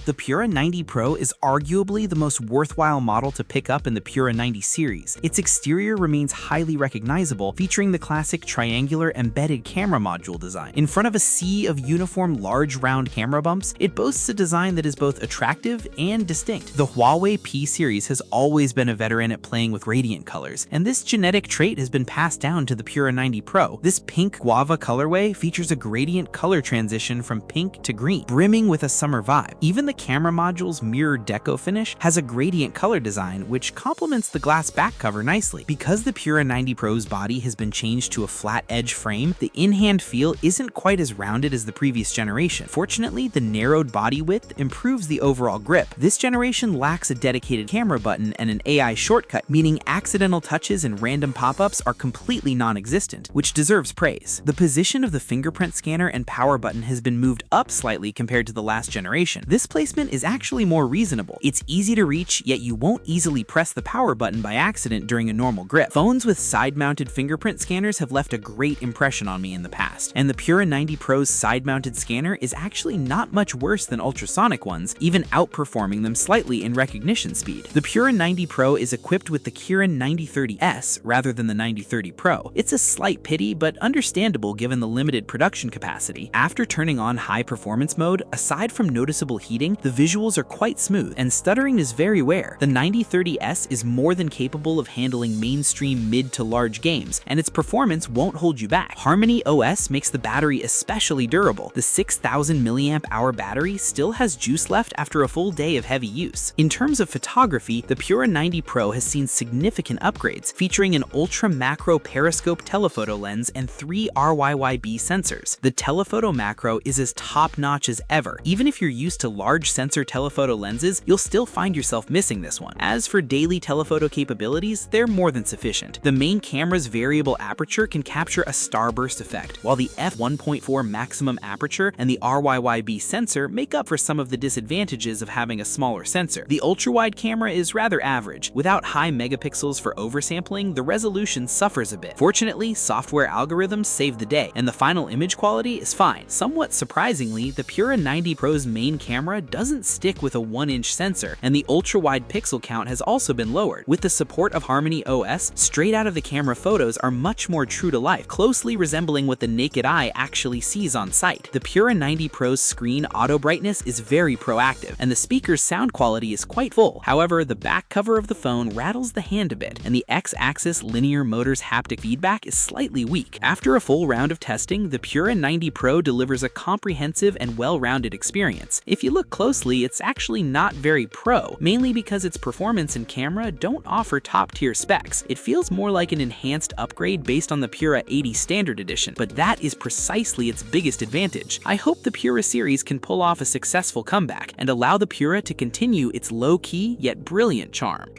The Pura 90 Pro is arguably the most worthwhile model to pick up in the Pura 90 series. Its exterior remains highly recognizable, featuring the classic triangular embedded camera module design. In front of a sea of uniform large round camera bumps, it boasts a design that is both attractive and distinct. The Huawei P series has always been a veteran at playing with radiant colors, and this genetic trait has been passed down to the Pura 90 Pro. This pink Guava colorway features a gradient color transition from pink to green, brimming with a summer vibe. Even the camera module's mirror deco finish has a gradient color design, which complements the glass back cover nicely. Because the Pura 90 Pro's body has been changed to a flat edge frame, the in-hand feel isn't quite as rounded as the previous generation. Fortunately, the narrowed body width improves the overall grip. This generation lacks a dedicated camera button and an AI shortcut, meaning accidental touches and random pop-ups are completely non-existent, which deserves praise. The position of the fingerprint scanner and power button has been moved up slightly compared to the last generation. This placement is actually more reasonable. It's easy to reach, yet you won't easily press the power button by accident during a normal grip. Phones with side-mounted fingerprint scanners have left a great impression on me in the past, and the Pura 90 Pro's side-mounted scanner is actually not much worse than ultrasonic ones, even outperforming them slightly in recognition speed. The Pura 90 Pro is equipped with the Kirin 9030S rather than the 9030 Pro. It's a slight pity, but understandable given the limited production capacity. After turning on high performance mode, aside from noticeable heating, the visuals are quite smooth, and stuttering is very rare. The 9030S is more than capable of handling mainstream mid to large games, and its performance won't hold you back. HarmonyOS makes the battery especially durable. The 6000 mAh battery still has juice left after a full day of heavy use. In terms of photography, the Pura 90 Pro has seen significant upgrades, featuring an ultra macro periscope telephoto lens and 3 RYYB sensors. The telephoto macro is as top-notch as ever. Even if you're used to large sensor telephoto lenses, you'll still find yourself missing this one. As for daily telephoto capabilities, they're more than sufficient. The main camera's variable aperture can capture a starburst effect, while the f1.4 maximum aperture and the RYYB sensor make up for some of the disadvantages of having a smaller sensor. The ultra-wide camera is rather average. Without high megapixels for oversampling, the resolution suffers a bit. Fortunately, software algorithms save the day, and the final image quality is fine. Somewhat surprisingly, the Pura 90 Pro's main camera doesn't stick with a 1-inch sensor, and the ultra-wide pixel count has also been lowered. With the support of HarmonyOS, straight out of the camera photos are much more true to life, closely resembling what the naked eye actually sees on site. The Pura 90 Pro's screen auto brightness is very proactive, and the speaker's sound quality is quite full. However, the back cover of the phone rattles the hand a bit, and the X-axis linear motor's haptic feedback is slightly weak. After a full round of testing, the Pura 90 Pro delivers a comprehensive and well-rounded experience. If you look closely, it's actually not very pro, mainly because its performance and camera don't offer top-tier specs. It feels more like an enhanced upgrade based on the Pura 80 Standard Edition, but that is precisely its biggest advantage. I hope the Pura series can pull off a successful comeback and allow the Pura to continue its low-key yet brilliant charm.